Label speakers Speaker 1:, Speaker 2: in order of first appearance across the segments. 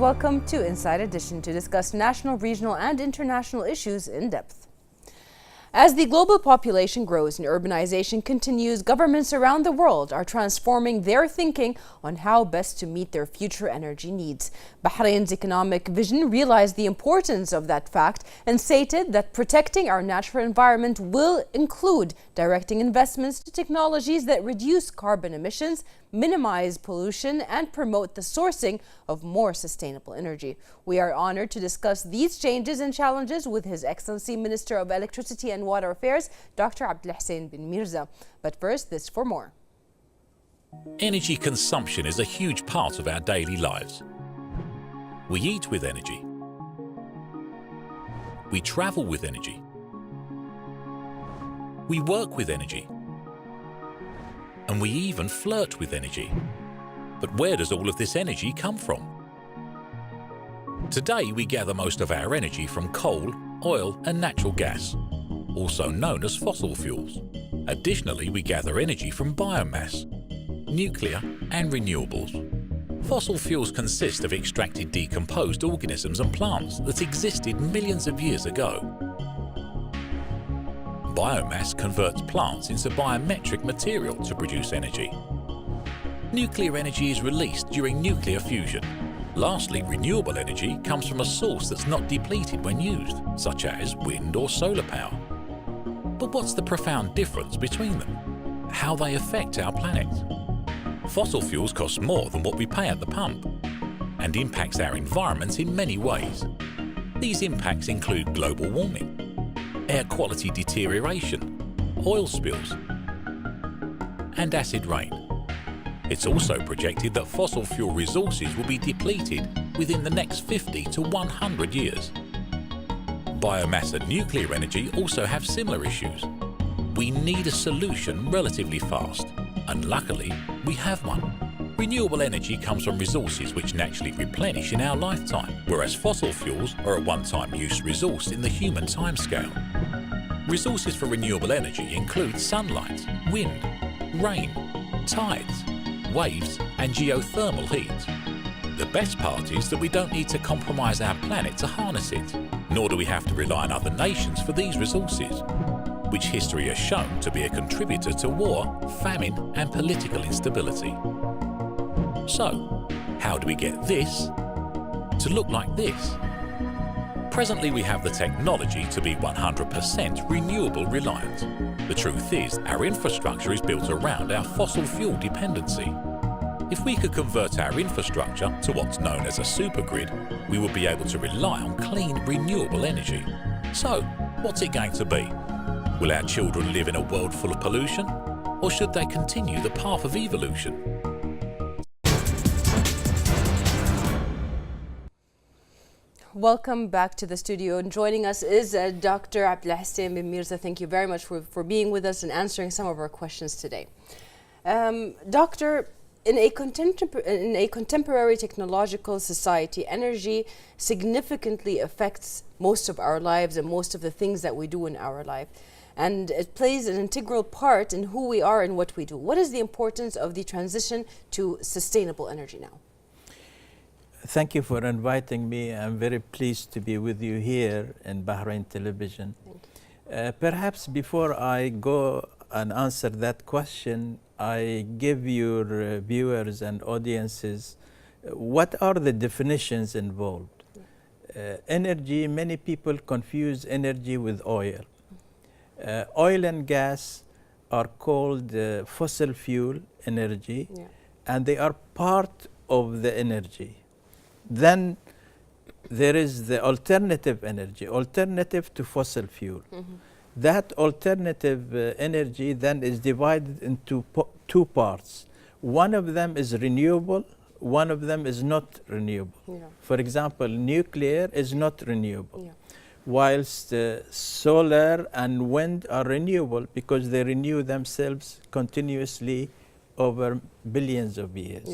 Speaker 1: welcome to Inside Edition to discuss national, regional, and international issues in depth. As the global population grows and urbanization continues, governments around the world are transforming their thinking on how best to meet their future energy needs. Bahrain's economic vision realized the importance of that fact and stated that protecting our natural environment will include directing investments to technologies that reduce carbon emissions, minimize pollution, and promote the sourcing of more sustainable energy. We are honored to discuss these changes and challenges with His Excellency Minister of Electricity and Water Affairs, Dr. Abdulhassan bin Mirza. But first, this for more.
Speaker 2: Energy consumption is a huge part of our daily lives. We eat with energy. We travel with energy. We work with energy. And we even flirt with energy. But where does all of this energy come from? Today we gather most of our energy from coal, oil and natural gas, also known as fossil fuels. Additionally, we gather energy from biomass, nuclear and renewables. Fossil fuels consist of extracted decomposed organisms and plants that existed millions of years ago. Biomass converts plants into biometric material to produce energy. Nuclear energy is released during nuclear fusion. Lastly, renewable energy comes from a source that's not depleted when used, such as wind or solar power. But what's the profound difference between them? How they affect our planet? Fossil fuels cost more than what we pay at the pump and impacts our environment in many ways. These impacts include global warming, air quality deterioration, oil spills, and acid rain. It's also projected that fossil fuel resources will be depleted within the next 50 to 100 years. Biomass and nuclear energy also have similar issues. We need a solution relatively fast, and luckily, we have one. Renewable energy comes from resources which naturally replenish in our lifetime, whereas fossil fuels are a one-time use resource in the human timescale. Resources for renewable energy include sunlight, wind, rain, tides, waves, and geothermal heat. The best part is that we don't need to compromise our planet to harness it, nor do we have to rely on other nations for these resources, which history has shown to be a contributor to war, famine, and political instability. So, how do we get this to look like this? Presently, we have the technology to be 100% renewable reliant. The truth is, our infrastructure is built around our fossil fuel dependency. If we could convert our infrastructure to what's known as a supergrid, we would be able to rely on clean, renewable energy. So, what's it going to be? Will our children live in a world full of pollution? Or should they continue the path of evolution?
Speaker 1: Welcome back to the studio, and joining us is Dr. Abdulhassan bin Mirza. Thank you very much for being with us and answering some of our questions today. Doctor, in a contemporary technological society, energy significantly affects most of our lives and most of the things that we do in our life. And it plays an integral part in who we are and what we do. What is the importance of the transition to sustainable energy now?
Speaker 3: Thank you for inviting me. I'm very pleased to be with you here in Bahrain Television. Perhaps before I go and answer that question, I give your viewers and audiences what are the definitions involved. Energy, many people confuse energy with oil. Oil and gas are called fossil fuel energy, and they are part of the energy. Then there is the alternative energy, alternative to fossil fuel. That alternative energy then is divided into two parts. One of them is renewable, one of them is not renewable. For example, nuclear is not renewable, whilst solar and wind are renewable because they renew themselves continuously over billions of years.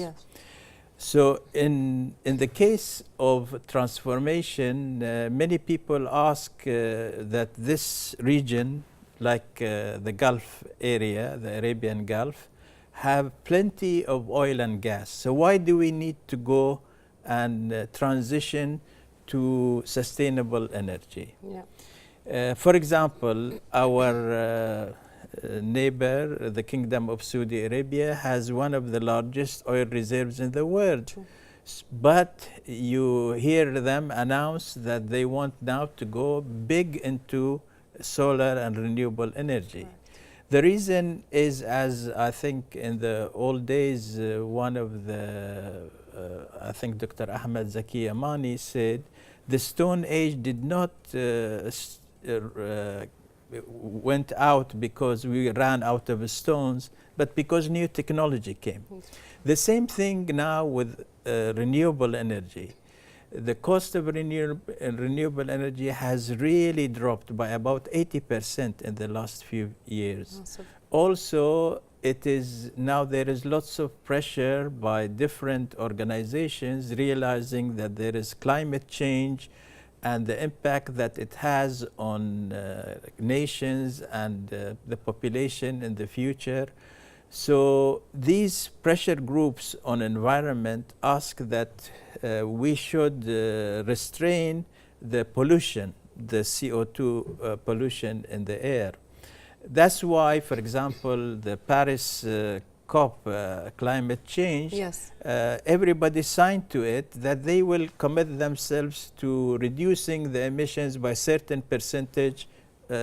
Speaker 3: So in the case of transformation, many people ask that this region, like the Gulf area, the Arabian Gulf, have plenty of oil and gas. So why do we need to go and transition to sustainable energy.
Speaker 1: Yeah.
Speaker 3: For example, our neighbor, the Kingdom of Saudi Arabia, has one of the largest oil reserves in the world.
Speaker 1: True.
Speaker 3: But you hear them announce that they want now to go big into solar and renewable energy.
Speaker 1: Right.
Speaker 3: The reason is, as I think in the old days, one of the, I think Dr. Ahmed Zaki Yamani said, the Stone Age did not went out because we ran out of stones, but because new technology came. The same thing now with renewable energy. The cost of renewable energy has really dropped by about 80% in the last few years.
Speaker 1: Awesome.
Speaker 3: Also, it is now there is lots of pressure by different organizations realizing that there is climate change and the impact that it has on nations and the population in the future. So these pressure groups on environment ask that we should restrain the pollution, the CO2 pollution in the air. That's why, for example, the Paris COP, climate change,
Speaker 1: Yes.
Speaker 3: Everybody signed to it that they will commit themselves to reducing the emissions by certain percentage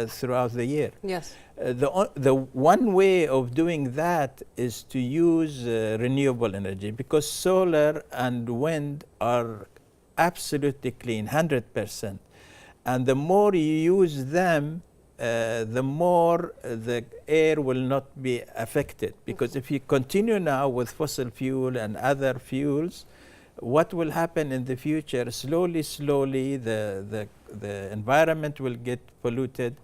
Speaker 3: throughout the year.
Speaker 1: Yes.
Speaker 3: The one way of doing that is to use renewable energy, because solar and wind are absolutely clean, 100%. And the more you use them, the more the air will not be affected. Because if you continue now with fossil fuel and other fuels, what will happen in the future? Slowly, the environment will get polluted.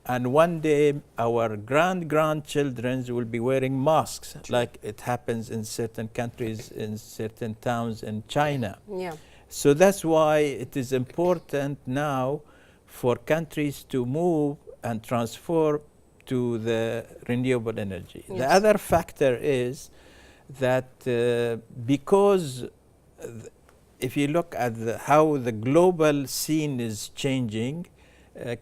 Speaker 3: And one day, our grandchildren will be wearing masks, like it happens in certain countries, in certain towns in China.
Speaker 1: Yeah.
Speaker 3: So that's why it is important now for countries to move and transform to the renewable energy.
Speaker 1: Yes.
Speaker 3: The other factor is that because if you look at how the global scene is changing,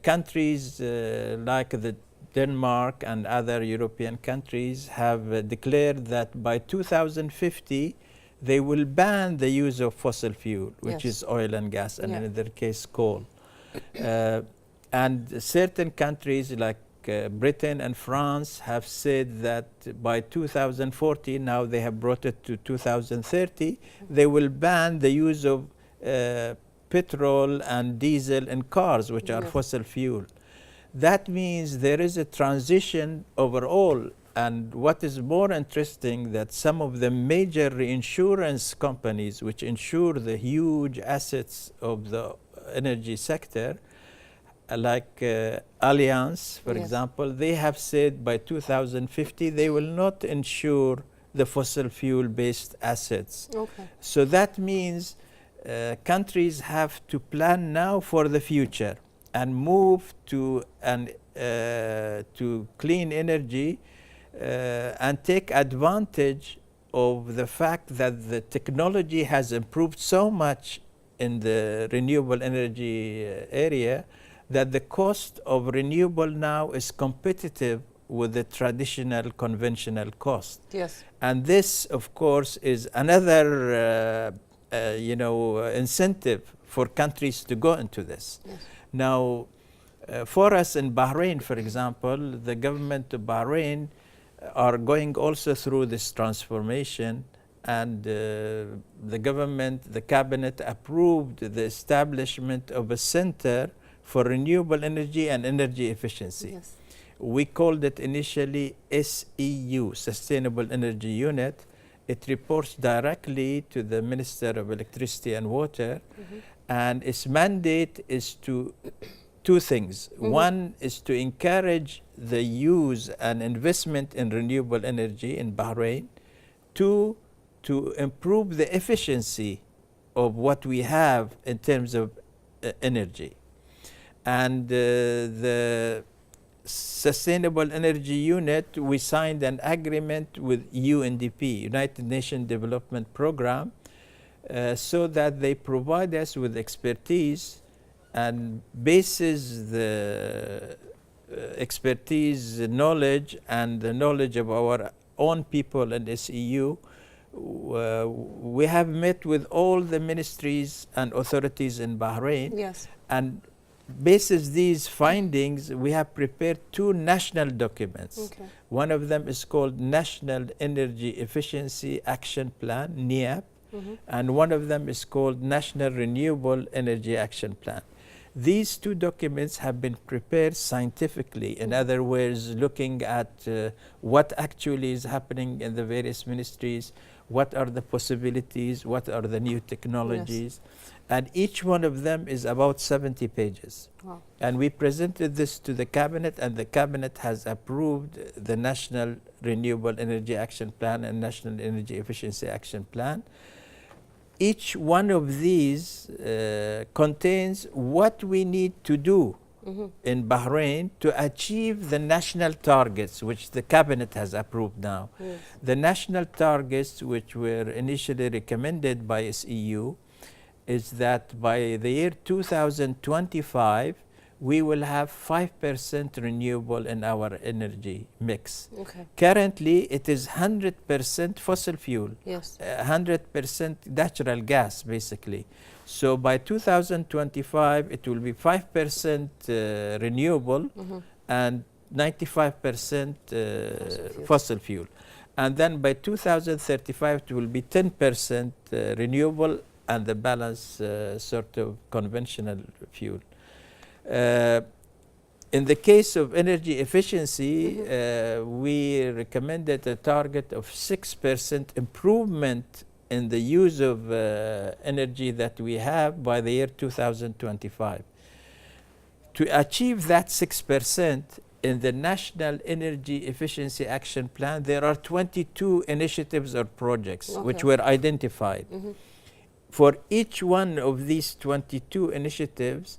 Speaker 3: countries like the Denmark and other European countries have declared that by 2050 they will ban the use of fossil fuel, which
Speaker 1: Yes.
Speaker 3: is oil and gas, and
Speaker 1: Yeah.
Speaker 3: in their case coal. And certain countries like Britain and France have said that by 2040, now they have brought it to 2030, they will ban the use of petrol and diesel in cars, which are
Speaker 1: Yes.
Speaker 3: fossil fuel. That means there is a transition overall. And what is more interesting, that some of the major reinsurance companies which insure the huge assets of the energy sector, like Allianz, for
Speaker 1: Yes.
Speaker 3: example, they have said by 2050 they will not insure the fossil fuel-based assets.
Speaker 1: Okay.
Speaker 3: So that means countries have to plan now for the future and move to clean energy and take advantage of the fact that the technology has improved so much in the renewable energy area that the cost of renewable now is competitive with the traditional conventional cost.
Speaker 1: Yes.
Speaker 3: And this, of course, is another incentive for countries to go into this.
Speaker 1: Yes.
Speaker 3: Now, for us in Bahrain, for example, the government of Bahrain are going also through this transformation, and the government, the cabinet approved the establishment of a center for renewable energy and energy efficiency.
Speaker 1: Yes.
Speaker 3: We called it initially SEU, Sustainable Energy Unit. It reports directly to the Minister of Electricity and Water, and its mandate is to two things. One is to encourage the use and investment in renewable energy in Bahrain. Two, to improve the efficiency of what we have in terms of energy. And the Sustainable Energy Unit, we signed an agreement with UNDP, United Nations Development Program, so that they provide us with expertise and bases the expertise, knowledge, and the knowledge of our own people in SEU. We have met with all the ministries and authorities in Bahrain.
Speaker 1: Yes.
Speaker 3: And basis these findings, we have prepared 2 national documents.
Speaker 1: Okay.
Speaker 3: One of them is called National Energy Efficiency Action Plan, NEAP, and one of them is called National Renewable Energy Action Plan. These 2 documents have been prepared scientifically, in other words, looking at what actually is happening in the various ministries, what are the possibilities, what are the new technologies. Yes. And each one of them is about 70 pages.
Speaker 1: Wow.
Speaker 3: And we presented this to the cabinet, and the cabinet has approved the National Renewable Energy Action Plan and National Energy Efficiency Action Plan. Each one of these contains what we need to do in Bahrain to achieve the national targets, which the cabinet has approved now.
Speaker 1: Yes.
Speaker 3: The national targets, which were initially recommended by SEU, is that by the year 2025, we will have 5% renewable in our energy mix.
Speaker 1: Okay.
Speaker 3: Currently, it is 100% fossil fuel,
Speaker 1: Yes.
Speaker 3: 100% natural gas, basically. So by 2025, it will be 5% renewable and 95% fossil fuel. And then by 2035, it will be 10% renewable and the balance sort of conventional fuel. In the case of energy efficiency, we recommended a target of 6% improvement in the use of energy that we have by the year 2025. To achieve that 6%, in the National Energy Efficiency Action Plan, there are 22 initiatives or projects which were identified. For each one of these 22 initiatives,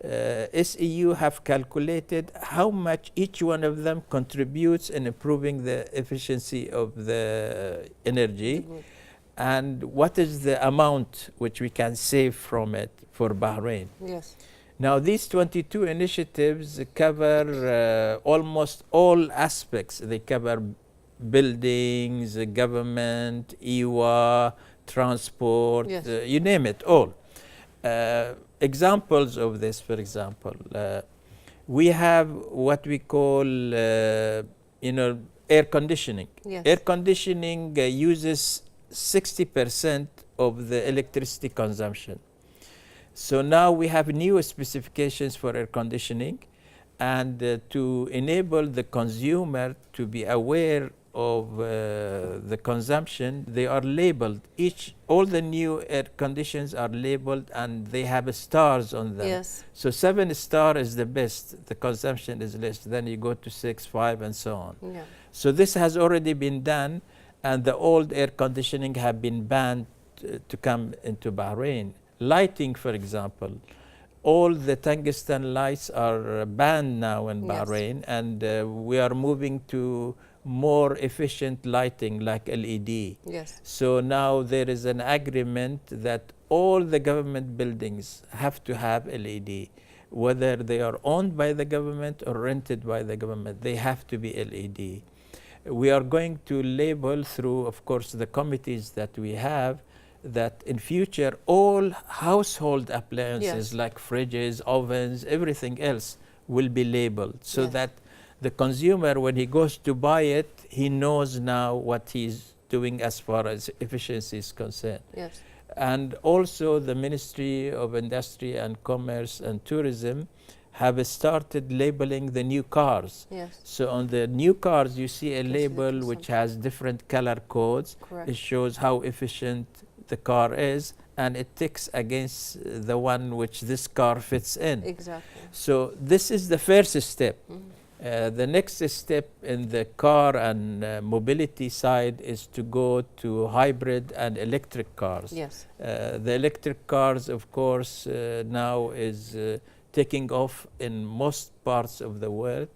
Speaker 3: SEU have calculated how much each one of them contributes in improving the efficiency of the energy and what is the amount which we can save from it for Bahrain.
Speaker 1: Yes.
Speaker 3: Now, these 22 initiatives cover almost all aspects. They cover buildings, government, EWA, transport,
Speaker 1: Yes.
Speaker 3: You name it, all. Examples of this, for example, we have what we call, air conditioning.
Speaker 1: Yes.
Speaker 3: Air conditioning uses 60% of the electricity consumption. So now we have new specifications for air conditioning, and to enable the consumer to be aware of the consumption, they are labeled. All the new air conditions are labeled and they have stars on them.
Speaker 1: Yes.
Speaker 3: So 7 star is the best, the consumption is less, then you go to 6, 5 and so on.
Speaker 1: Yeah.
Speaker 3: So this has already been done, and the old air conditioning have been banned to come into Bahrain. Lighting, for example, all the tungsten lights are banned now in Bahrain, and we are moving to more efficient lighting like LED.
Speaker 1: Yes.
Speaker 3: So now there is an agreement that all the government buildings have to have LED, whether they are owned by the government or rented by the government, they have to be LED. We are going to label through, of course, the committees that we have, that in future all household appliances like fridges, ovens, everything else will be labeled, so that the consumer, when he goes to buy it, he knows now what he's doing as far as efficiency is concerned.
Speaker 1: Yes.
Speaker 3: And also the Ministry of Industry and Commerce and Tourism have started labeling the new cars.
Speaker 1: Yes.
Speaker 3: So on the new cars, you see a label which has different color codes.
Speaker 1: Correct.
Speaker 3: It shows how efficient the car is, and it ticks against the one which this car fits in.
Speaker 1: Exactly.
Speaker 3: So this is the first step. The next step in the car and mobility side is to go to hybrid and electric cars.
Speaker 1: Yes.
Speaker 3: The electric cars, of course, now is taking off in most parts of the world,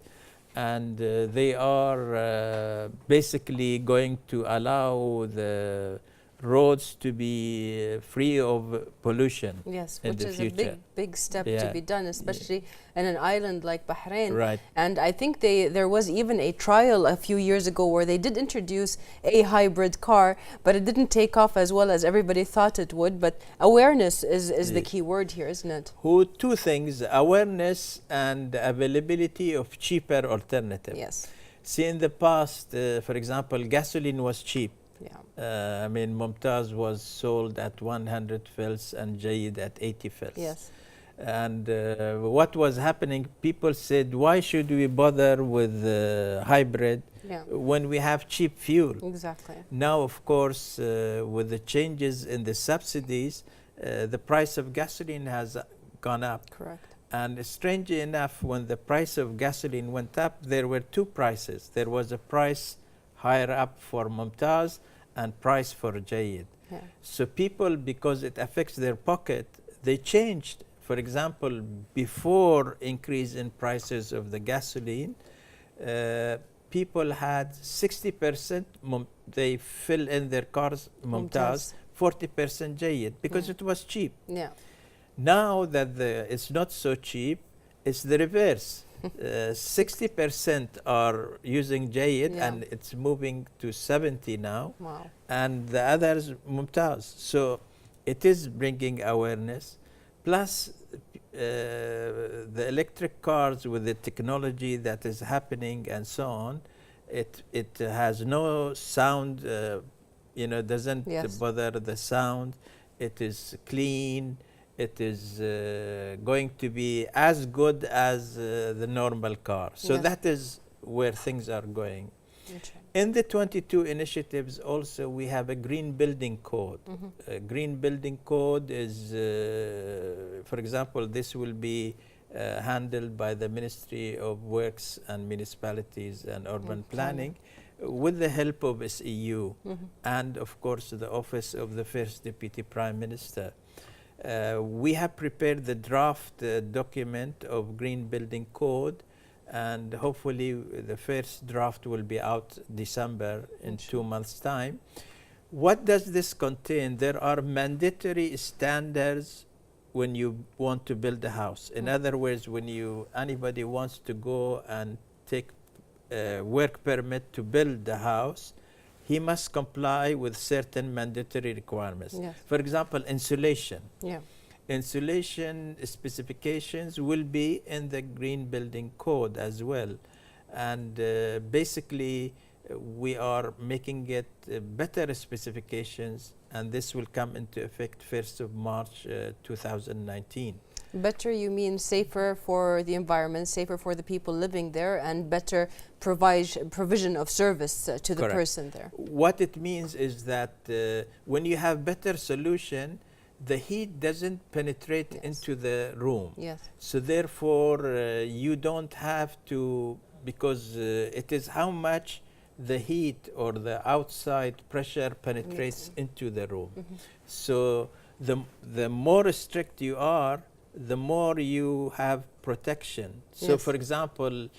Speaker 3: and they are basically going to allow the roads to be free of pollution
Speaker 1: Yes,
Speaker 3: in
Speaker 1: which
Speaker 3: the
Speaker 1: is
Speaker 3: future.
Speaker 1: a big step to
Speaker 3: Yeah.
Speaker 1: be done, especially in an island like Bahrain.
Speaker 3: Right.
Speaker 1: And I think there was even a trial a few years ago where they did introduce a hybrid car, but it didn't take off as well as everybody thought it would. But awareness is the key word here, isn't it?
Speaker 3: Two things, awareness and availability of cheaper alternative.
Speaker 1: Yes.
Speaker 3: See, in the past, for example, gasoline was cheap.
Speaker 1: Yeah.
Speaker 3: I mean, Mumtaz was sold at 100 fils and Jayid at 80 fils.
Speaker 1: Yes.
Speaker 3: And what was happening, people said, why should we bother with hybrid when we have cheap fuel?
Speaker 1: Exactly.
Speaker 3: Now, of course, with the changes in the subsidies, the price of gasoline has gone up.
Speaker 1: Correct.
Speaker 3: And strangely enough, when the price of gasoline went up, there were two prices. There was a price higher up for Mumtaz and price for Jayid.
Speaker 1: Yeah.
Speaker 3: So people, because it affects their pocket, they changed. For example, before increase in prices of the gasoline, people had 60%, they fill in their cars Mumtaz, 40% Jayid, because it was cheap.
Speaker 1: Yeah.
Speaker 3: Now that it's not so cheap, it's the reverse. 60% are using Jayid, and it's moving to 70 now.
Speaker 1: Wow.
Speaker 3: And the others Mumtaz. So it is bringing awareness. Plus, the electric cars with the technology that is happening and so on, it has no sound, doesn't bother the sound. It is clean. It is going to be as good as the normal car. So that is where things are going. In the 22 initiatives also, we have a green building code. Green building code is, for example, this will be handled by the Ministry of Works and Municipalities and Urban Planning with the help of SEU and, of course, the Office of the First Deputy Prime Minister. We have prepared the draft document of Green Building Code, and hopefully the first draft will be out December in 2 months' time. What does this contain? There are mandatory standards when you want to build a house. In other words, when anybody wants to go and take a work permit to build the house, he must comply with certain mandatory requirements.
Speaker 1: Yes.
Speaker 3: For example, insulation.
Speaker 1: Yeah.
Speaker 3: Insulation specifications will be in the Green Building Code as well. And basically, we are making it better specifications, and this will come into effect 1st of March 2019.
Speaker 1: Better, you mean safer for the environment, safer for the people living there, and better provision of service to the person there.
Speaker 3: What it means is that when you have better solution, the heat doesn't penetrate into the room.
Speaker 1: Yes.
Speaker 3: So therefore, you don't have to, because it is how much the heat or the outside pressure penetrates into the room. So the more strict you are, the more you have protection. So for example,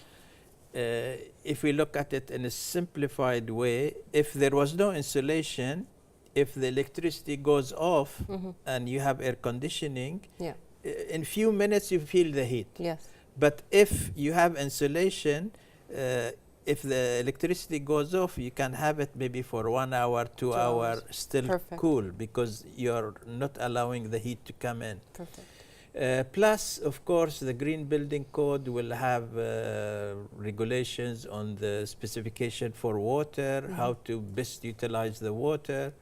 Speaker 3: if we look at it in a simplified way, if there was no insulation, if the electricity goes off and you have air conditioning, in few minutes you feel the heat.
Speaker 1: Yes.
Speaker 3: But if you have insulation, if the electricity goes off, you can have it maybe for 1 hour, 2 hours, still cool, because you're not allowing the heat to come in.
Speaker 1: Perfect.
Speaker 3: Plus, of course, the Green Building Code will have regulations on the specification for water, how to best utilize the water.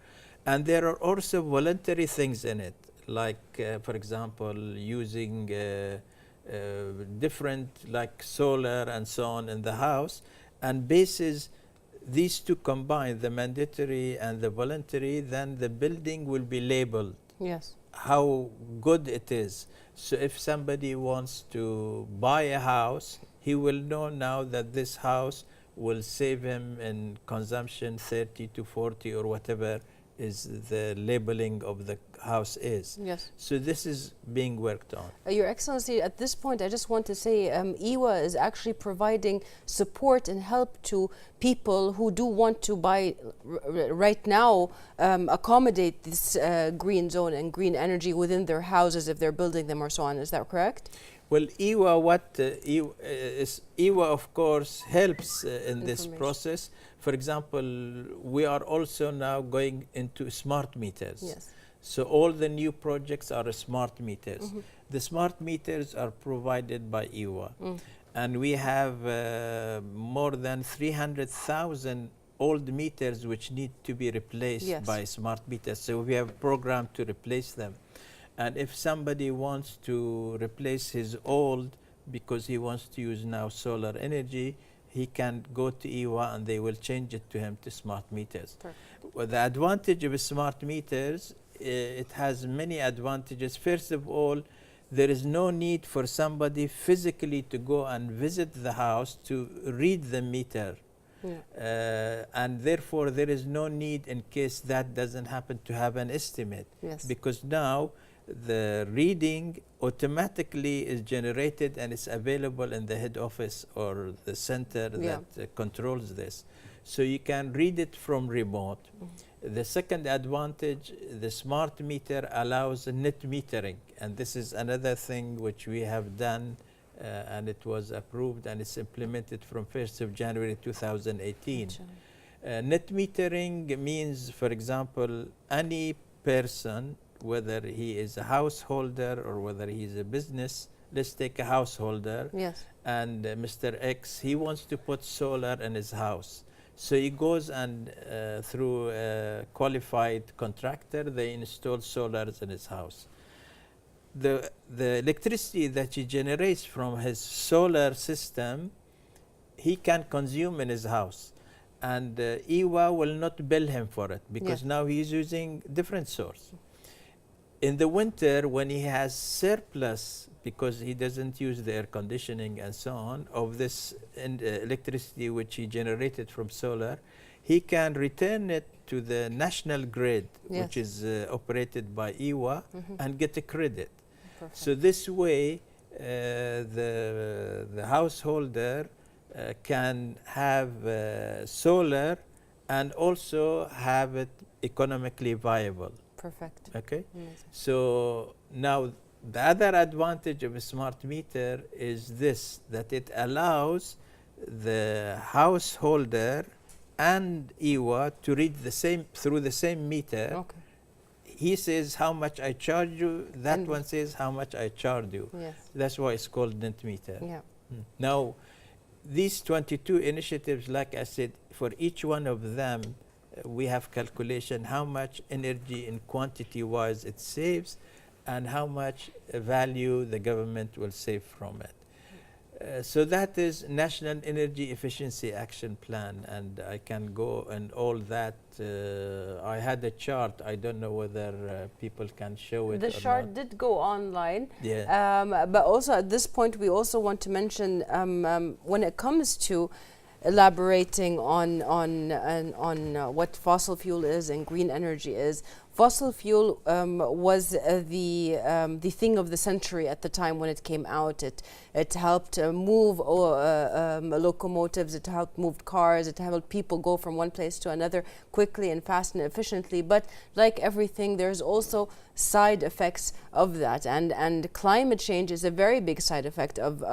Speaker 3: And there are also voluntary things in it, like, for example, using different, like solar and so on in the house. And basis these two combined, the mandatory and the voluntary, then the building will be labeled.
Speaker 1: Yes.
Speaker 3: How good it is. So if somebody wants to buy a house, he will know now that this house will save him in consumption 30 to 40 or whatever is the labeling of the house is.
Speaker 1: Yes.
Speaker 3: So this is being worked on.
Speaker 1: Your Excellency, at this point, I just want to say EWA is actually providing support and help to people who do want to buy right now, accommodate this green zone and green energy within their houses if they're building them or so on. Is that correct?
Speaker 3: Well, EWA, of course, helps in this process. For example, we are also now going into smart meters.
Speaker 1: Yes.
Speaker 3: So all the new projects are smart meters. The smart meters are provided by EWA. And we have more than 300,000 old meters which need to be replaced by smart meters. So we have a program to replace them. And if somebody wants to replace his old because he wants to use now solar energy, he can go to EWA and they will change it to him to smart meters. Well, the advantage of smart meters, it has many advantages. First of all, there is no need for somebody physically to go and visit the house to read the meter. And therefore, there is no need in case that doesn't happen to have an estimate. Because now, the reading automatically is generated and it's available in the head office or the center that controls this. So you can read it from remote. The second advantage, the smart meter allows net metering. And this is another thing which we have done and it was approved and it's implemented from 1st of January 2018. Net metering means, for example, any person, whether he is a householder or whether he is a business, let's take a householder. And Mr. X, he wants to put solar in his house. So he goes and through a qualified contractor, they install solars in his house. The electricity that he generates from his solar system, he can consume in his house. And EWA will not bill him for it because now he's using different source. In the winter, when he has surplus, because he doesn't use the air conditioning and so on, of this electricity which he generated from solar, he can return it to the national grid, which is operated by EWA, and get a credit. So this way, the householder can have solar and also have it economically viable. Okay. So now the other advantage of a smart meter is this, that it allows the householder and EWA to read the same through the same meter. He says how much I charge you, that one says how much I charge you. That's why it's called net meter. Now these 22 initiatives, like I said, for each one of them we have calculation how much energy in quantity wise it saves and how much value the government will save from it. So that is National Energy Efficiency Action Plan, and I can go and all that. I had a chart. I don't know whether people can show it.
Speaker 1: The chart did go online.
Speaker 3: Yeah.
Speaker 1: But also at this point, we also want to mention when it comes to elaborating on what fossil fuel is and green energy is. Fossil fuel was the thing of the century at the time when it came out. It helped move locomotives, it helped move cars, it helped people go from one place to another quickly and fast and efficiently. But like everything, there's also side effects of that. And climate change is a very big side effect of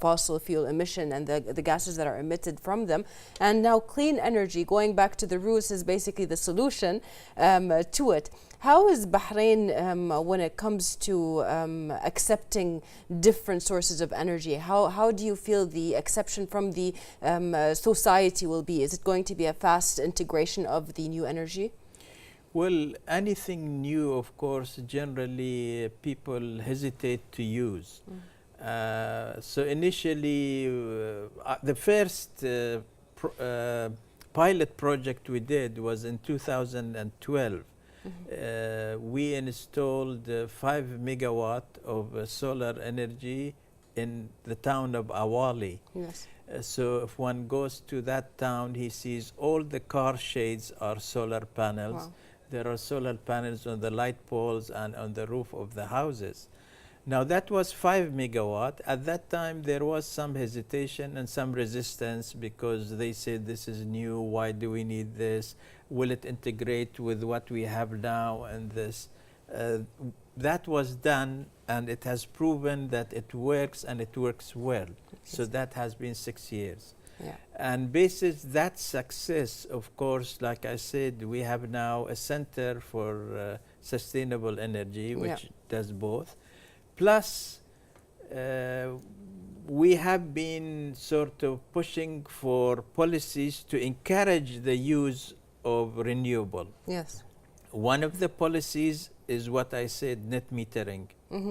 Speaker 1: fossil fuel emission and the gases that are emitted from them. And now clean energy, going back to the roots, is basically the solution to it. How is Bahrain when it comes to accepting different sources of energy? How do you feel the acceptance from the society will be? Is it going to be a fast integration of the new energy?
Speaker 3: Well, anything new, of course, generally people hesitate to use. So initially, the first pilot project we did was in 2012. We installed 5 megawatt of solar energy in the town of Awali. So if one goes to that town, he sees all the car shades are solar panels. there are solar panels on the light poles and on the roof of the houses. Now that was 5 megawatt. At that time there was some hesitation and some resistance because they said this is new, why do we need this? Will it integrate with what we have now and this? That was done and it has proven that it works and it works well. So that has been 6 years.
Speaker 1: Yeah.
Speaker 3: And basis that success, of course, like I said, we have now a center for sustainable energy, which does both. Plus, we have been sort of pushing for policies to encourage the use of renewable.
Speaker 1: Yes.
Speaker 3: One of the policies is what I said, net metering,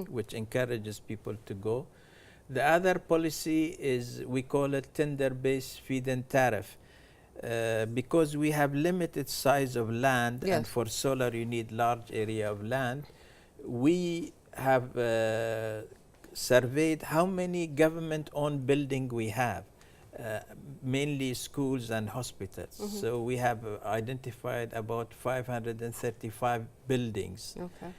Speaker 3: which encourages people to go. The other policy is, we call it tender-based feed-in tariff. Because we have limited size of land, and for solar you need large area of land, we have surveyed how many government-owned buildings we have, mainly schools and hospitals. So we have identified about 535 buildings.
Speaker 1: Okay.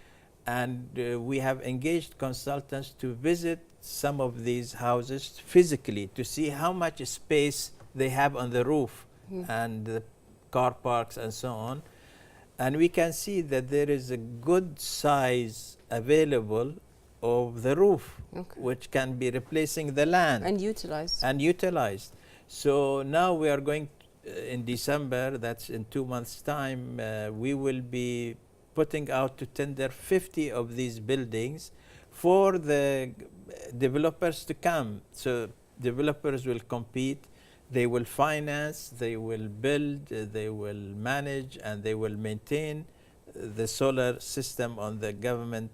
Speaker 3: And we have engaged consultants to visit some of these houses physically to see how much space they have on the roof and the car parks and so on. And we can see that there is a good size available of the roof, which can be replacing the land.
Speaker 1: And utilized.
Speaker 3: And utilized. So now we are going in December, that's in 2 months' time, we will be putting out to tender 50 of these buildings for the developers to come. So developers will compete, they will finance, they will build, they will manage, and they will maintain the solar system on the government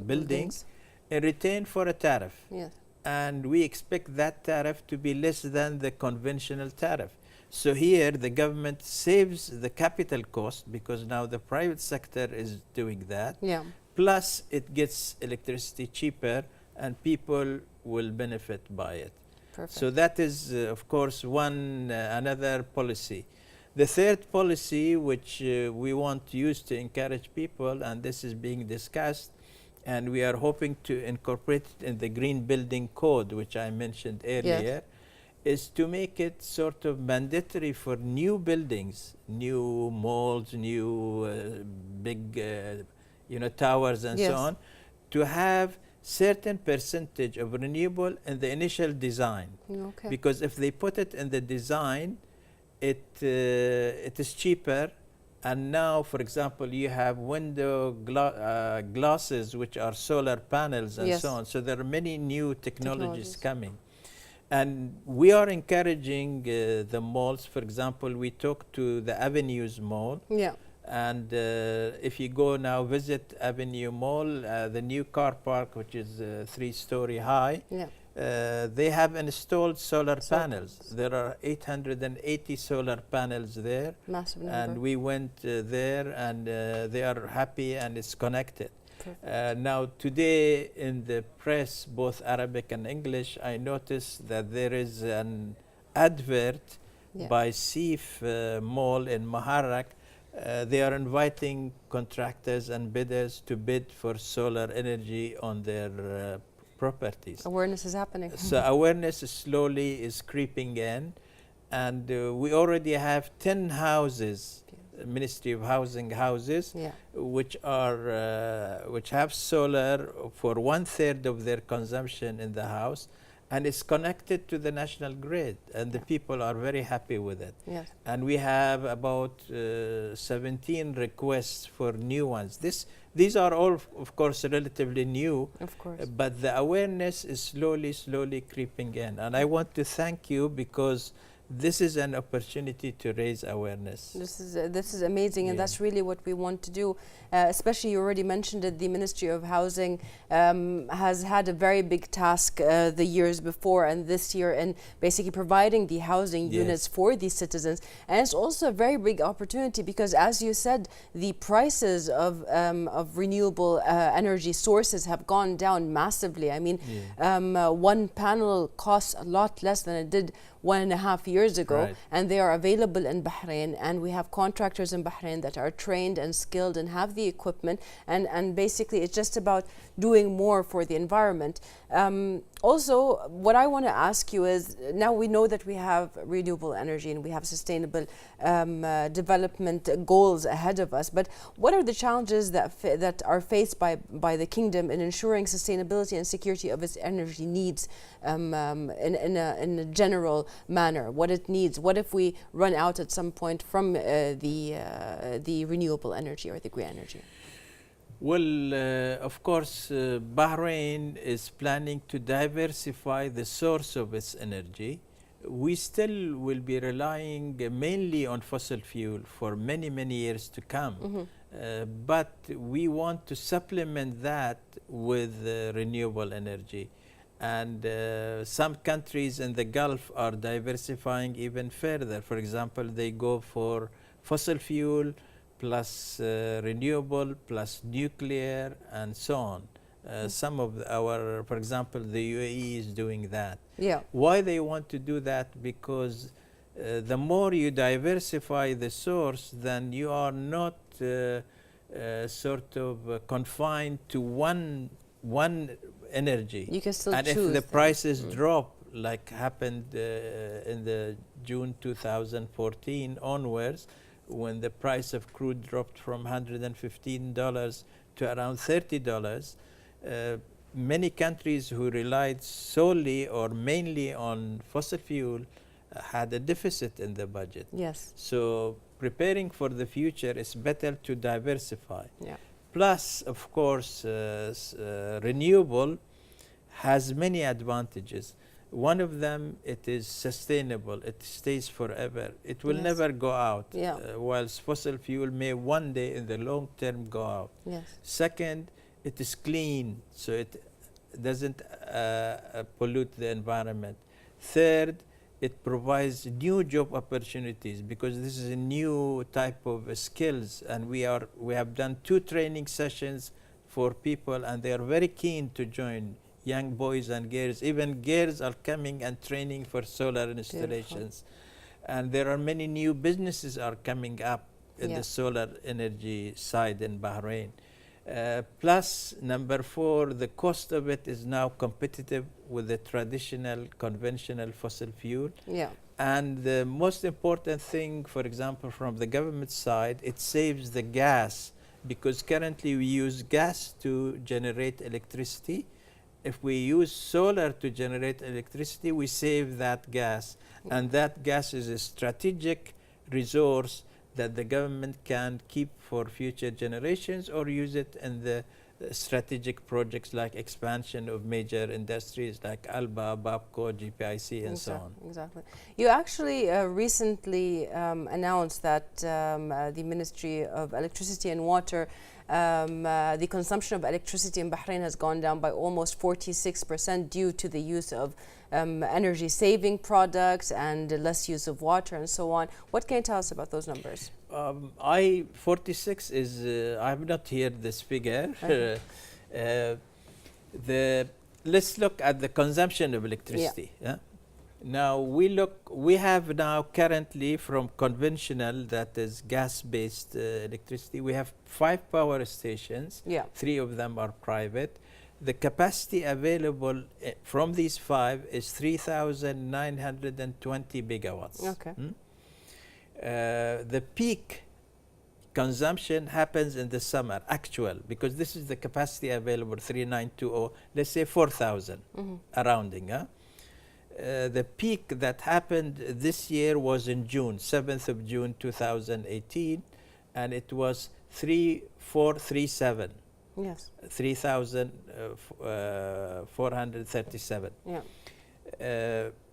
Speaker 3: buildings in return for a tariff.
Speaker 1: Yes.
Speaker 3: And we expect that tariff to be less than the conventional tariff. So here the government saves the capital cost because now the private sector is doing that.
Speaker 1: Yeah.
Speaker 3: Plus it gets electricity cheaper and people will benefit by it.
Speaker 1: Perfect.
Speaker 3: So that is of course another policy. The third policy which we want to use to encourage people, and this is being discussed, and we are hoping to incorporate it in the Green Building Code, which I mentioned earlier, is to make it sort of mandatory for new buildings, new malls, new big towers and so on, to have certain percentage of renewable in the initial design. Because if they put it in the design, it is cheaper. And now, for example, you have window glasses which are solar panels and so on. So there are many new technologies coming. And we are encouraging the malls. For example, we talked to the Avenues Mall.
Speaker 1: Yeah.
Speaker 3: And if you go now visit Avenue Mall, the new car park, which is 3-story high, they have installed solar panels. There are 880 solar panels there.
Speaker 1: Massive number.
Speaker 3: And we went there and they are happy and it's connected. Now today in the press, both Arabic and English, I noticed that there is an advert by Seif Mall in Muharraq. They are inviting contractors and bidders to bid for solar energy on their properties.
Speaker 1: Awareness is happening.
Speaker 3: So awareness slowly is creeping in, and we already have 10 houses, Ministry of Housing houses, which have solar for 1/3 of their consumption in the house, and it's connected to the national grid, and the people are very happy with it. And we have about 17 requests for new ones. These are all, of course, relatively new, but the awareness is slowly creeping in. And I want to thank you because this is an opportunity to raise awareness.
Speaker 1: This is amazing, and that's really what we want to do. Especially, you already mentioned it, the Ministry of Housing has had a very big task the years before and this year in basically providing the housing units for these citizens. And it's also a very big opportunity because, as you said, the prices of renewable energy sources have gone down massively. I mean, one panel costs a lot less than it did 1.5 years years ago,
Speaker 3: Right.
Speaker 1: and they are available in Bahrain, and we have contractors in Bahrain that are trained and skilled and have the equipment, and basically it's just about doing more for the environment. Also, what I want to ask you is, now we know that we have renewable energy and we have sustainable development goals ahead of us, but what are the challenges that are faced by the kingdom in ensuring sustainability and security of its energy needs in a general manner? What it needs? What if we run out at some point from the renewable energy or the green energy?
Speaker 3: Well, of course, Bahrain is planning to diversify the source of its energy. We still will be relying mainly on fossil fuel for many, many years to come. But we want to supplement that with renewable energy. And some countries in the Gulf are diversifying even further. For example, they go for fossil fuel plus renewable, plus nuclear, and so on. Some of our, for example, the UAE is doing that.
Speaker 1: Yeah.
Speaker 3: Why they want to do that? Because the more you diversify the source, then you are not sort of confined to one energy.
Speaker 1: You can still
Speaker 3: and
Speaker 1: choose.
Speaker 3: if the prices drop, like happened in the June 2014 onwards, when the price of crude dropped from $115 to around $30, many countries who relied solely or mainly on fossil fuel had a deficit in the budget.
Speaker 1: Yes.
Speaker 3: So preparing for the future is better to diversify.
Speaker 1: Yeah.
Speaker 3: Plus, of course, renewable has many advantages. One of them, it is sustainable. It stays forever. It will
Speaker 1: Yes.
Speaker 3: never go out.
Speaker 1: Yeah.
Speaker 3: Whilst fossil fuel may one day in the long term go out.
Speaker 1: Yes.
Speaker 3: Second, it is clean, so it doesn't pollute the environment. Third, it provides new job opportunities, because this is a new type of skills, and we have done 2 training sessions for people, and they are very keen to join. Young boys and girls, even girls are coming and training for solar installations. And there are many new businesses are coming up in the solar energy side in Bahrain. Plus, number 4, the cost of it is now competitive with the traditional conventional fossil fuel.
Speaker 1: Yeah.
Speaker 3: And the most important thing, for example, from the government side, it saves the gas, because currently we use gas to generate electricity. If we use solar to generate electricity, we save that gas. And that gas is a strategic resource that the government can keep for future generations, or use it in the strategic projects like expansion of major industries like Alba, Babco, GPIC, and so on.
Speaker 1: Exactly. You actually recently announced that the Ministry of Electricity and Water, the consumption of electricity in Bahrain has gone down by almost 46% due to the use of energy saving products and less use of water and so on. What can you tell us about those numbers?
Speaker 3: 46 is, I have not heard this figure. Let's look at the consumption of electricity. Yeah. Now we have now currently from conventional, that is gas-based electricity, we have 5 power stations. 3 of them are private. The capacity available from these 5 is 3,920 megawatts.
Speaker 1: Okay.
Speaker 3: The peak consumption happens in the summer, actual, because this is the capacity available, 3,920, let's say 4,000, rounding. The peak that happened this year was in June, 7th of June 2018, and it was 3,437.
Speaker 1: Yes.
Speaker 3: 3,437.
Speaker 1: Yeah.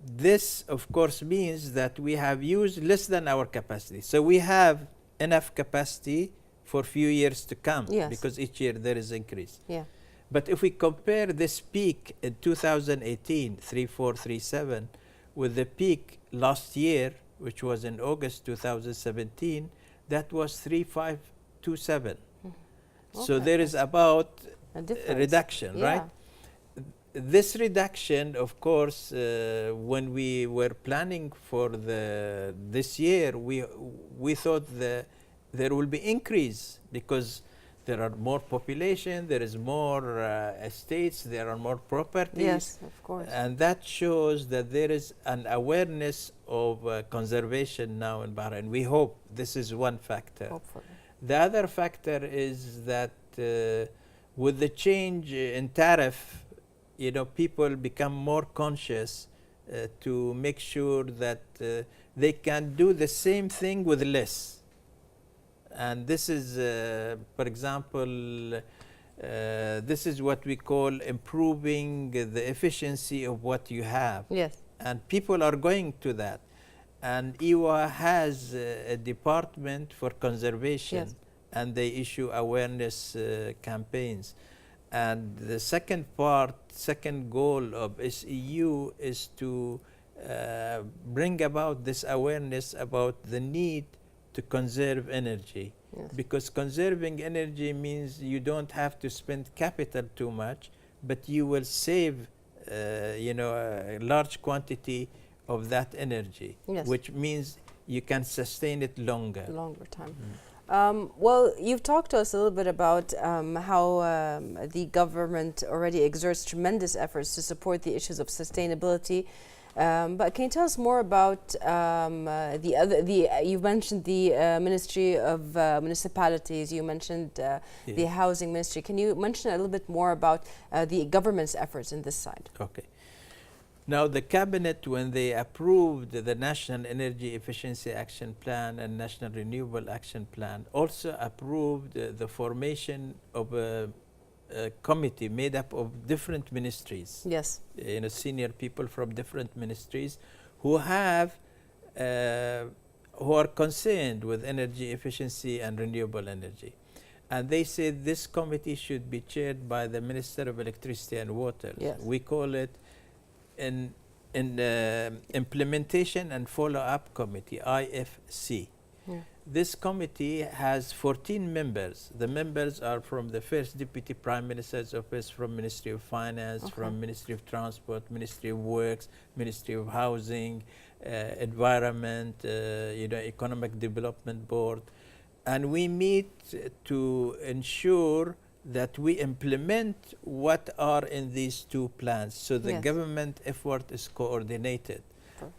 Speaker 3: This, of course, means that we have used less than our capacity. So we have enough capacity for a few years to come, because each year there is increase.
Speaker 1: Yeah.
Speaker 3: But if we compare this peak in 2018, 3,437, with the peak last year, which was in August 2017, that was 3,527. So there is about a reduction, right? this reduction, of course, when we were planning for this year, we thought that there will be increase because there are more population, there is more estates, there are more properties.
Speaker 1: Yes, of course.
Speaker 3: And that shows that there is an awareness of conservation now in Bahrain. We hope this is one factor.
Speaker 1: Hopefully.
Speaker 3: The other factor is that with the change in tariff, people become more conscious to make sure that they can do the same thing with less. And this is, for example, this is what we call improving the efficiency of what you have.
Speaker 1: Yes.
Speaker 3: And people are going to that. And EWA has a department for conservation,
Speaker 1: yes.
Speaker 3: and they issue awareness campaigns. And the second goal of SEU is to bring about this awareness about the need to conserve energy.
Speaker 1: Yes.
Speaker 3: Because conserving energy means you don't have to spend capital too much, but you will save a large quantity of that energy,
Speaker 1: yes.
Speaker 3: which means you can sustain it longer
Speaker 1: time. Well, you've talked to us a little bit about how the government already exerts tremendous efforts to support the issues of sustainability. But can you tell us more about you mentioned the Ministry of Municipalities, you mentioned the Housing Ministry. Can you mention a little bit more about the government's efforts in this side?
Speaker 3: Okay. Now, the Cabinet, when they approved the National Energy Efficiency Action Plan and National Renewable Action Plan, also approved the formation of a committee made up of different ministries.
Speaker 1: Yes.
Speaker 3: Senior people from different ministries who are concerned with energy efficiency and renewable energy. And they said this committee should be chaired by the Minister of Electricity and Water.
Speaker 1: Yes.
Speaker 3: We call it in Implementation and Follow-up Committee, IFC.
Speaker 1: Yeah.
Speaker 3: This committee has 14 members. The members are from the First Deputy Prime Minister's Office, from Ministry of Finance, from Ministry of Transport, Ministry of Works, Ministry of Housing, Environment, Economic Development Board. And we meet to ensure that we implement what are in these two plans. So the
Speaker 1: yes.
Speaker 3: government effort is coordinated.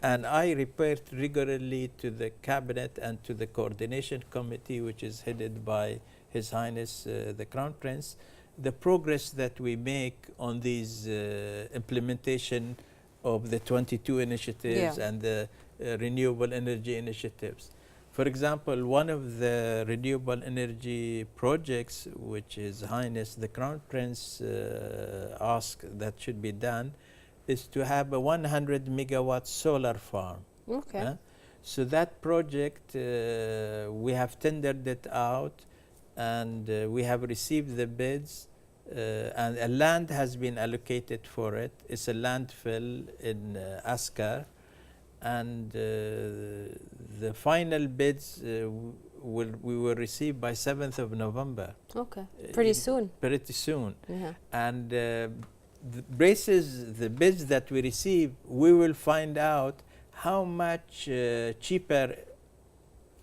Speaker 3: And I report regularly to the Cabinet and to the Coordination Committee, which is headed by His Highness the Crown Prince, the progress that we make on these implementation of the 22 initiatives and the renewable energy initiatives. For example, one of the renewable energy projects, which His Highness the Crown Prince asked that should be done, is to have a 100 megawatt solar farm.
Speaker 1: Okay.
Speaker 3: So that project, we have tendered it out, and we have received the bids, and a land has been allocated for it. It's a landfill in Askar, and the final bids we will receive by 7th of November.
Speaker 1: Okay, pretty soon.
Speaker 3: Pretty soon.
Speaker 1: Yeah.
Speaker 3: And the bids that we receive, we will find out how much cheaper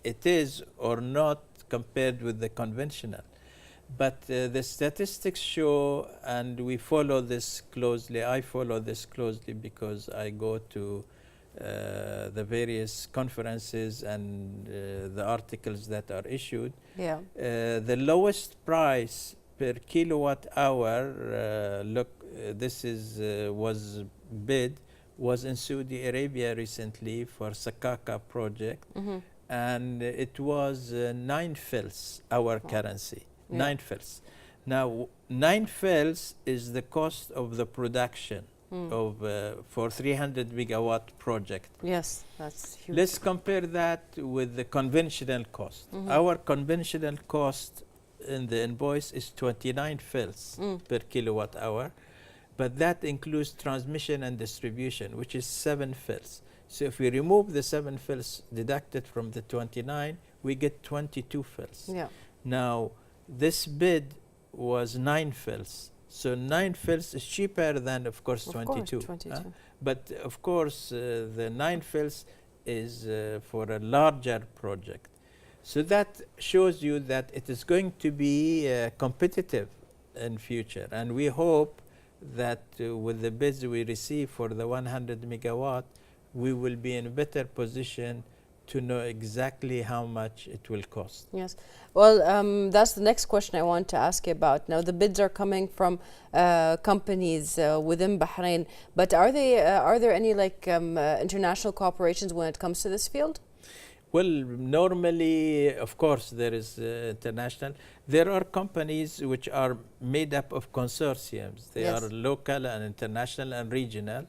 Speaker 3: it is or not compared with the conventional. But the statistics show, and we follow this closely, I follow this closely because I go to the various conferences and the articles that are issued.
Speaker 1: Yeah.
Speaker 3: The lowest price per kilowatt hour, this is was bid, was in Saudi Arabia recently for Sakaka project, and it was 9 fils, our currency, 9 fils. Now, 9 fils is the cost of the production of for 300 megawatt project.
Speaker 1: Yes, that's huge.
Speaker 3: Let's compare that with the conventional cost. Our conventional cost in the invoice is 29 fils per kilowatt hour, but that includes transmission and distribution, which is 7 fils. So if we remove the 7 fils deducted from the 29, we get 22 fils.
Speaker 1: Yeah.
Speaker 3: Now, this bid was 9 fils, So 9 fills is cheaper than, of course, 22.
Speaker 1: 22.
Speaker 3: But of course, the 9 fills is for a larger project. So that shows you that it is going to be competitive in future. And we hope that with the bids we receive for the 100 megawatt, we will be in a better position to know exactly how much it will cost.
Speaker 1: Yes. Well, that's the next question I want to ask you about. Now, the bids are coming from companies within Bahrain, but are there any international cooperations when it comes to this field?
Speaker 3: Well, normally, of course, there is international. There are companies which are made up of consortiums. They are local and international and regional.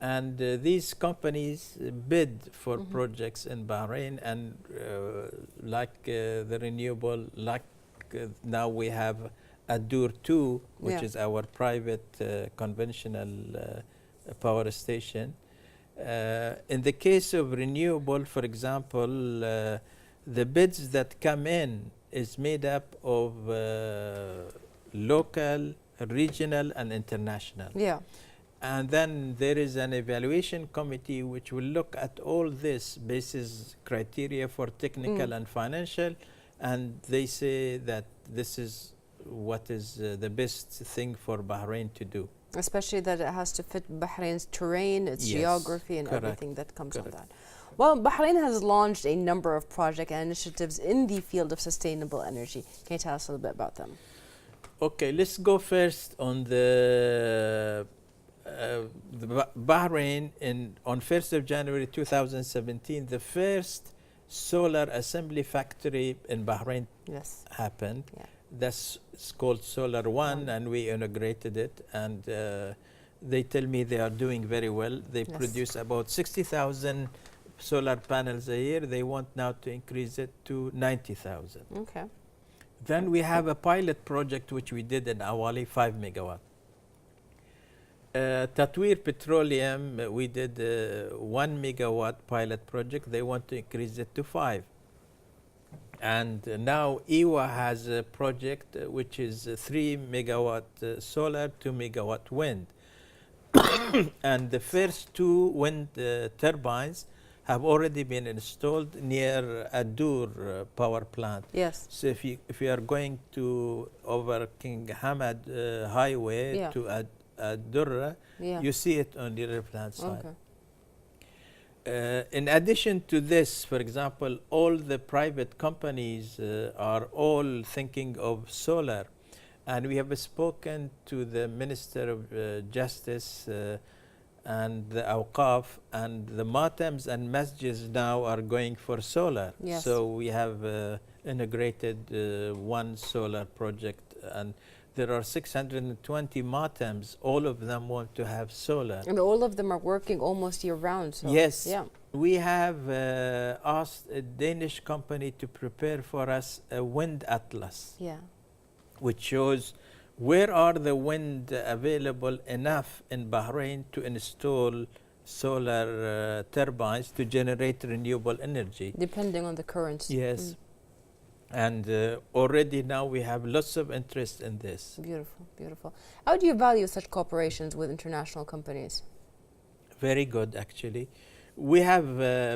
Speaker 3: And these companies bid for projects in Bahrain, and the renewable, now we have Adur 2, which is our private conventional power station. In the case of renewable, for example, the bids that come in is made up of local, regional, and international.
Speaker 1: Yeah.
Speaker 3: And then there is an evaluation committee which will look at all this basis criteria for technical and financial, and they say that this is what is the best thing for Bahrain to do.
Speaker 1: Especially that it has to fit Bahrain's terrain, its geography, and everything that comes on that. Well, Bahrain has launched a number of projects and initiatives in the field of sustainable energy. Can you tell us a little bit about them?
Speaker 3: Okay, let's go first on the Bahrain. On 1st of January 2017, the first solar assembly factory in Bahrain happened. Yeah. That's called Solar One, and we integrated it, and they tell me they are doing very well. They produce about 60,000 solar panels a year. They want now to increase it to 90,000.
Speaker 1: Okay.
Speaker 3: Then we have a pilot project which we did in Awali, 5 megawatt. Tatweer Petroleum, we did a 1 megawatt pilot project. They want to increase it to 5. And now EWA has a project which is 3 megawatt solar, 2 megawatt wind. And the first 2 wind turbines have already been installed near Adur power plant.
Speaker 1: Yes.
Speaker 3: So if you are going to over King Hamad highway to Adur, you see it on the left-hand side.
Speaker 1: Okay.
Speaker 3: In addition to this, for example, all the private companies are all thinking of solar. And we have spoken to the Minister of Justice and the Awqaf, and the Matams and Masjids now are going for solar.
Speaker 1: Yes.
Speaker 3: So we have integrated one solar project, and there are 620 Matams. All of them want to have solar.
Speaker 1: And all of them are working almost year round. So
Speaker 3: yes. Yeah. We have asked a Danish company to prepare for us a wind atlas.
Speaker 1: Yeah.
Speaker 3: Which shows where are the wind available enough in Bahrain to install solar turbines to generate renewable energy.
Speaker 1: Depending on the currents.
Speaker 3: Yes. And already now we have lots of interest in this.
Speaker 1: Beautiful, beautiful. How do you value such cooperations with international companies?
Speaker 3: Very good, actually. We have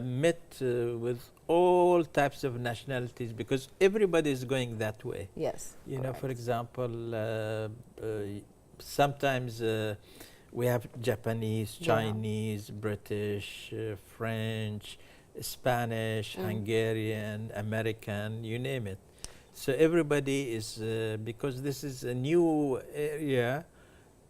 Speaker 3: met with all types of nationalities because everybody is going that way.
Speaker 1: Yes.
Speaker 3: You know, for example, sometimes we have Japanese, Chinese, British, French, Spanish, Hungarian, American, you name it. So everybody is, because this is a new area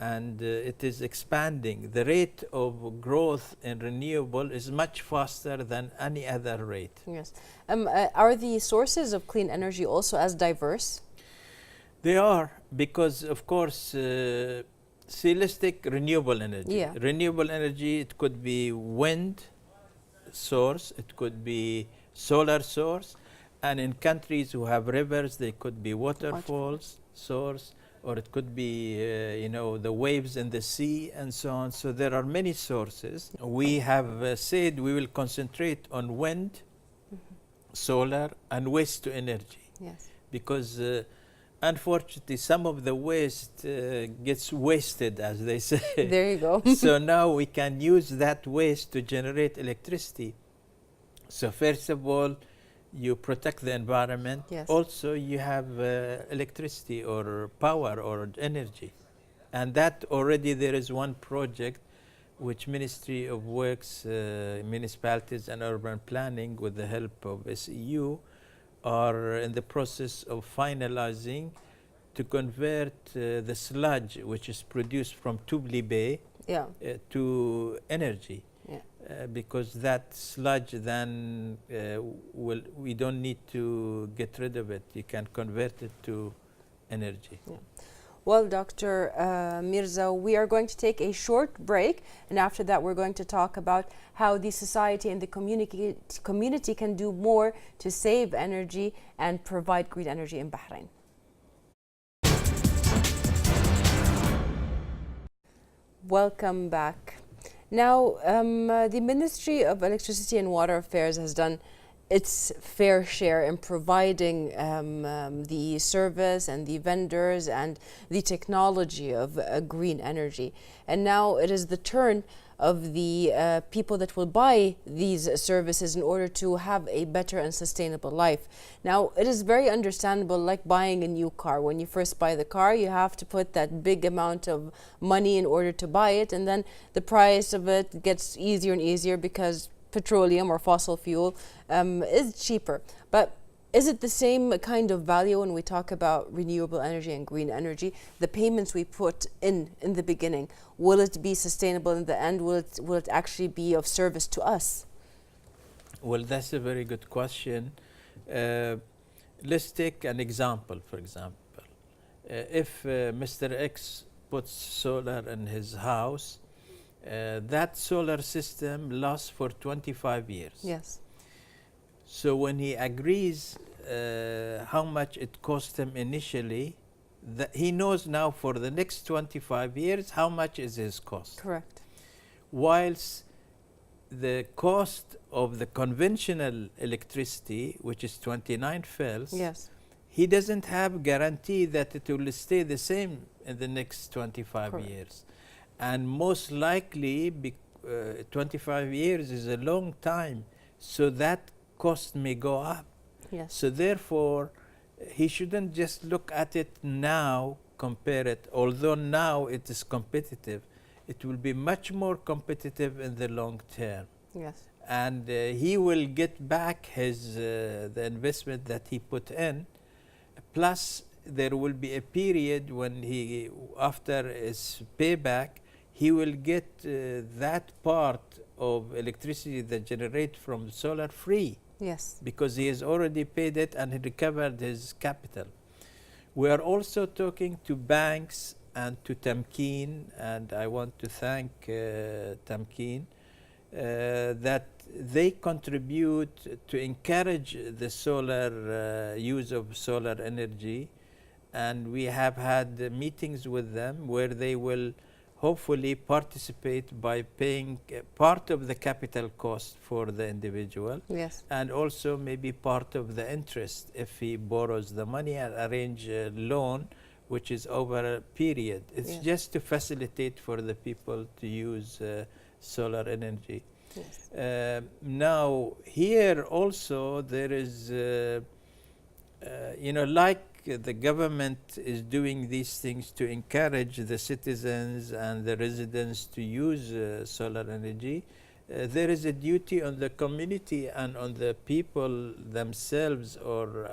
Speaker 3: and it is expanding. The rate of growth in renewable is much faster than any other rate.
Speaker 1: Yes. Are the sources of clean energy also as diverse?
Speaker 3: They are, because of course, see, let's take renewable energy.
Speaker 1: Yeah.
Speaker 3: Renewable energy, it could be wind source, it could be solar source, and in countries who have rivers, they could be waterfalls source, or it could be, you know, the waves in the sea and so on. So there are many sources. We have said we will concentrate on wind, solar, and waste to energy.
Speaker 1: Yes.
Speaker 3: Because unfortunately, some of the waste gets wasted, as they say.
Speaker 1: There you go.
Speaker 3: So now we can use that waste to generate electricity. So first of all, you protect the environment.
Speaker 1: Yes.
Speaker 3: Also, you have electricity or power or energy. And that already there is one project which Ministry of Works, Municipalities and Urban Planning with the help of SEU are in the process of finalizing to convert the sludge which is produced from Tubli Bay
Speaker 1: Yeah.
Speaker 3: to energy.
Speaker 1: Yeah.
Speaker 3: Because that sludge then we don't need to get rid of it. You can convert it to energy.
Speaker 1: Yeah. Well, Dr. Mirza, we are going to take a short break, and after that we're going to talk about how the society and the community can do more to save energy and provide green energy in Bahrain. Welcome back. Now, the Ministry of Electricity and Water Affairs has done its fair share in providing the service and the vendors and the technology of green energy. And now it is the turn of the people that will buy these services in order to have a better and sustainable life. Now, it is very understandable, like buying a new car. When you first buy the car, you have to put that big amount of money in order to buy it, and then the price of it gets easier and easier because petroleum or fossil fuel is cheaper. But is it the same kind of value when we talk about renewable energy and green energy? The payments we put in the beginning, will it be sustainable in the end? Will it actually be of service to us?
Speaker 3: Well, that's a very good question. Let's take an example, for example. If Mr. X puts solar in his house, that solar system lasts for 25 years.
Speaker 1: Yes.
Speaker 3: So when he agrees how much it cost him initially, he knows now for the next 25 years how much is his cost.
Speaker 1: Correct.
Speaker 3: Whilst the cost of the conventional electricity, which is 29 fils,
Speaker 1: Yes.
Speaker 3: he doesn't have guarantee that it will stay the same in the next 25
Speaker 1: Correct.
Speaker 3: years. And most likely, 25 years is a long time, so that cost may go up.
Speaker 1: Yes.
Speaker 3: So therefore, he shouldn't just look at it now, compare it. Although now it is competitive, it will be much more competitive in the long term.
Speaker 1: Yes.
Speaker 3: And he will get back his the investment that he put in. Plus, there will be a period when he, after his payback, he will get that part of electricity that generate from solar free.
Speaker 1: Yes.
Speaker 3: Because he has already paid it and he recovered his capital. We are also talking to banks and to Tamkeen, and I want to thank Tamkeen that they contribute to encourage the solar use of solar energy, and we have had meetings with them where they will hopefully participate by paying part of the capital cost for the individual.
Speaker 1: Yes.
Speaker 3: And also maybe part of the interest if he borrows the money and arrange a loan which is over a period. It's
Speaker 1: Yes.
Speaker 3: just to facilitate for the people to use solar energy.
Speaker 1: Yes.
Speaker 3: Now here also there is like the government is doing these things to encourage the citizens and the residents to use solar energy. There is a duty on the community and on the people themselves, or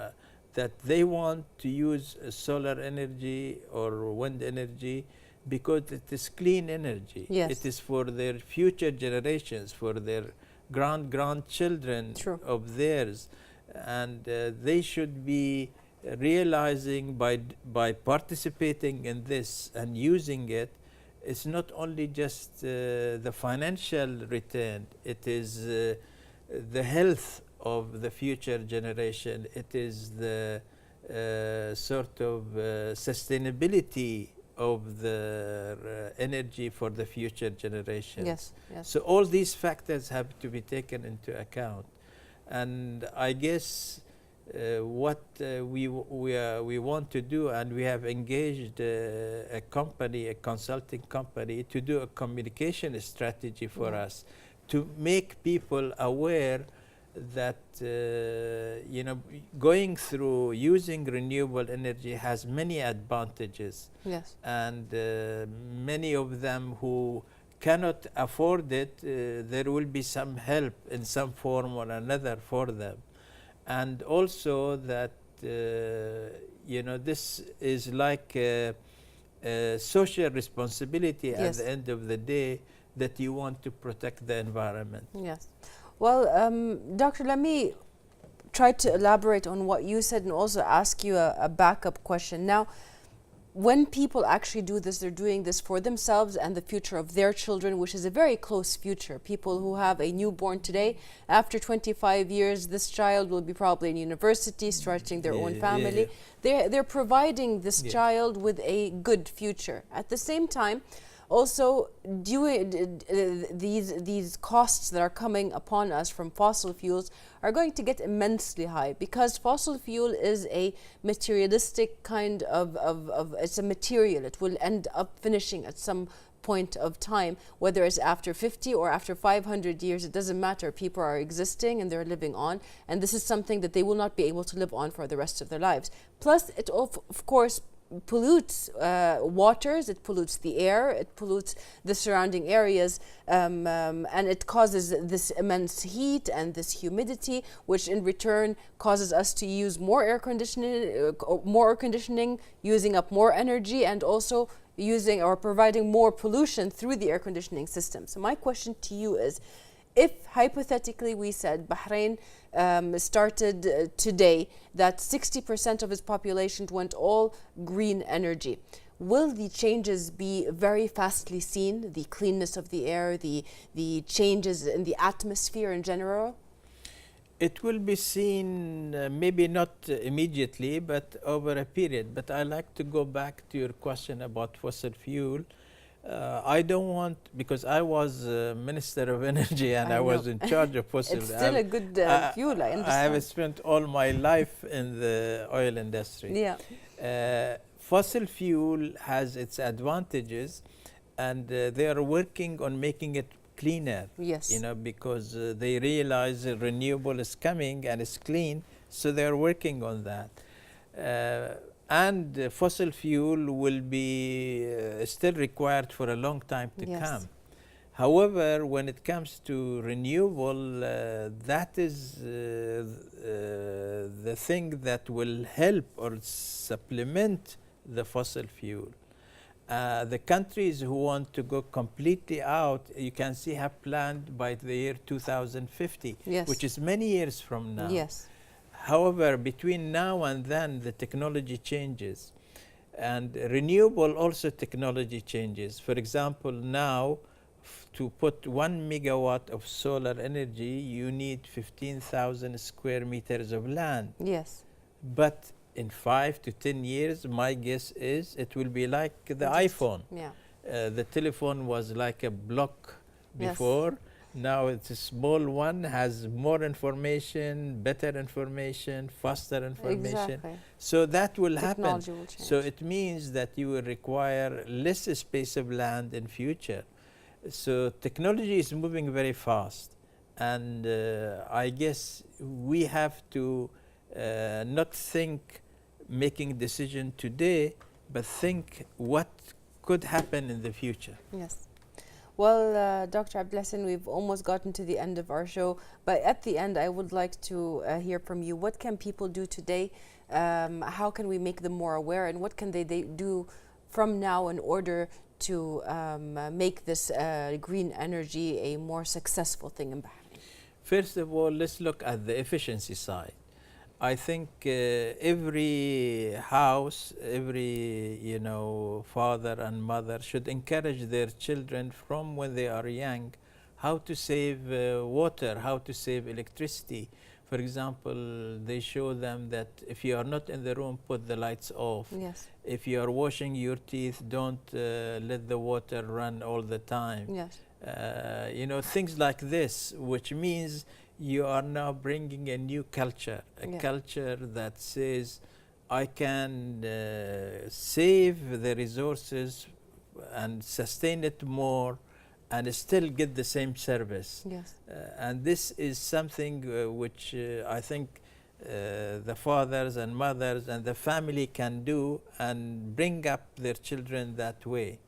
Speaker 3: that they want to use solar energy or wind energy because it is clean energy.
Speaker 1: Yes.
Speaker 3: It is for their future generations, for their grandchildren
Speaker 1: True.
Speaker 3: of theirs, and they should be realizing by participating in this and using it, it's not only just the financial return, it is the health of the future generation, it is the sort of sustainability of the energy for the future generations.
Speaker 1: Yes. Yes.
Speaker 3: So all these factors have to be taken into account. And I guess what we want to do, and we have engaged a company, a consulting company, to do a communication strategy for us to make people aware that going through using renewable energy has many advantages.
Speaker 1: Yes.
Speaker 3: And many of them who cannot afford it, there will be some help in some form or another for them. And also that this is like a social responsibility at the end of the day, that you want to protect the environment.
Speaker 1: Yes. Well, Doctor, let me try to elaborate on what you said and also ask you a backup question. Now, when people actually do this, they're doing this for themselves and the future of their children, which is a very close future. People who have a newborn today, after 25 years, this child will be probably in university, starting their own family. They're providing this child with a good future. At the same time, also, these costs that are coming upon us from fossil fuels are going to get immensely high, because fossil fuel is a materialistic kind of it's a material. It will end up finishing at some point of time, whether it's after 50 or after 500 years, it doesn't matter. People are existing and they're living on, and this is something that they will not be able to live on for the rest of their lives. Plus, it of course pollutes waters, it pollutes the air, it pollutes the surrounding areas, and it causes this immense heat and this humidity, which in return causes us to use more air conditioning, using up more energy, and also using or providing more pollution through the air conditioning system. So my question to you is, if hypothetically we said Bahrain started today that 60% of its population went all green energy, will the changes be very fastly seen? The cleanness of the air, the changes in the atmosphere in general?
Speaker 3: It will be seen, maybe not immediately, but over a period. But I like to go back to your question about fossil fuel. I don't want, because I was Minister of Energy and I was in charge of fossil.
Speaker 1: It's still a good fuel, I understand.
Speaker 3: I have spent all my life in the oil industry.
Speaker 1: Yeah.
Speaker 3: Fossil fuel has its advantages, and they are working on making it cleaner.
Speaker 1: Yes.
Speaker 3: Because they realize renewable is coming and it's clean, so they are working on that. And fossil fuel will be still required for a long time to come. However, when it comes to renewable, that is the thing that will help or supplement the fossil fuel. The countries who want to go completely out, you can see, have planned by the year 2050, which is many years from now.
Speaker 1: Yes.
Speaker 3: However, between now and then, the technology changes, and renewable also technology changes. For example, now to put 1 megawatt of solar energy, you need 15,000 square meters of land.
Speaker 1: Yes.
Speaker 3: But in 5 to 10 years, my guess is it will be like the iPhone.
Speaker 1: Yeah.
Speaker 3: The telephone was like a block before. Now it's a small one, has more information, better information, faster information.
Speaker 1: Exactly.
Speaker 3: So that will
Speaker 1: Technology
Speaker 3: happen.
Speaker 1: will change.
Speaker 3: So it means that you will require less space of land in future. So technology is moving very fast. And I guess we have to not think making decision today, but think what could happen in the future.
Speaker 1: Yes. Well, Dr. Abdulhassan, we've almost gotten to the end of our show, but at the end, I would like to hear from you. What can people do today? How can we make them more aware, and what can they do from now in order to make this green energy a more successful thing in Bahrain?
Speaker 3: First of all, let's look at the efficiency side. I think every house, every father and mother should encourage their children from when they are young how to save water, how to save electricity. For example, they show them that if you are not in the room, put the lights off.
Speaker 1: Yes.
Speaker 3: If you are washing your teeth, don't let the water run all the time.
Speaker 1: Yes.
Speaker 3: Things like this, which means you are now bringing a new culture, a culture that says, I can save the resources and sustain it more and still get the same service.
Speaker 1: Yes.
Speaker 3: And this is something which I think the fathers and mothers and the family can do and bring up their children that way.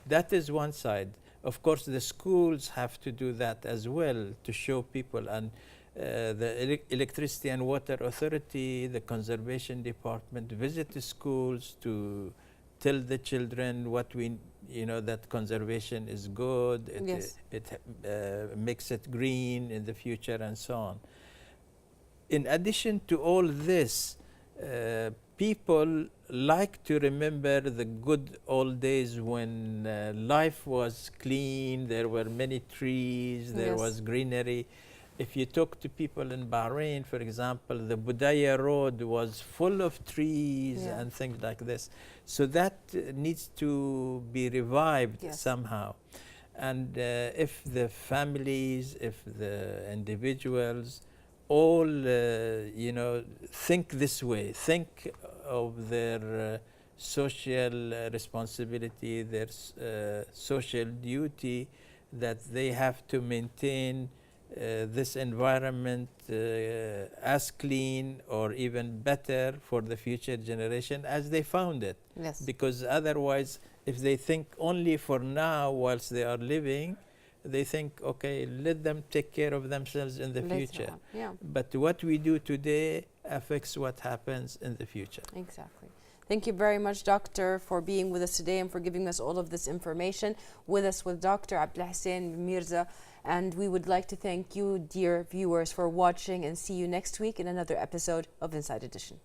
Speaker 3: That is one side. Of course, the schools have to do that as well to show people, and the Electricity and Water Authority, the Conservation Department visit the schools to tell the children what we, that conservation is good, it makes it green in the future and so on. In addition to all this, people like to remember the good old days when life was clean, there were many trees, there was greenery. If you talk to people in Bahrain, for example, the Budaya Road was full of trees and things like this. So that needs to be revived somehow. And if the families, if the individuals all, think this way, think of their social responsibility, their social duty, that they have to maintain this environment as clean or even better for the future generation as they found it.
Speaker 1: Yes.
Speaker 3: Because otherwise, if they think only for now whilst they are living, they think, okay, let them take care of themselves in the future. But what we do today affects what happens in the future.
Speaker 1: Exactly. Thank you very much, Doctor, for being with us today and for giving us all of this information. With us with Dr. Abdelhossein Mirza. And we would like to thank you, dear viewers, for watching, and see you next week in another episode of Inside Edition.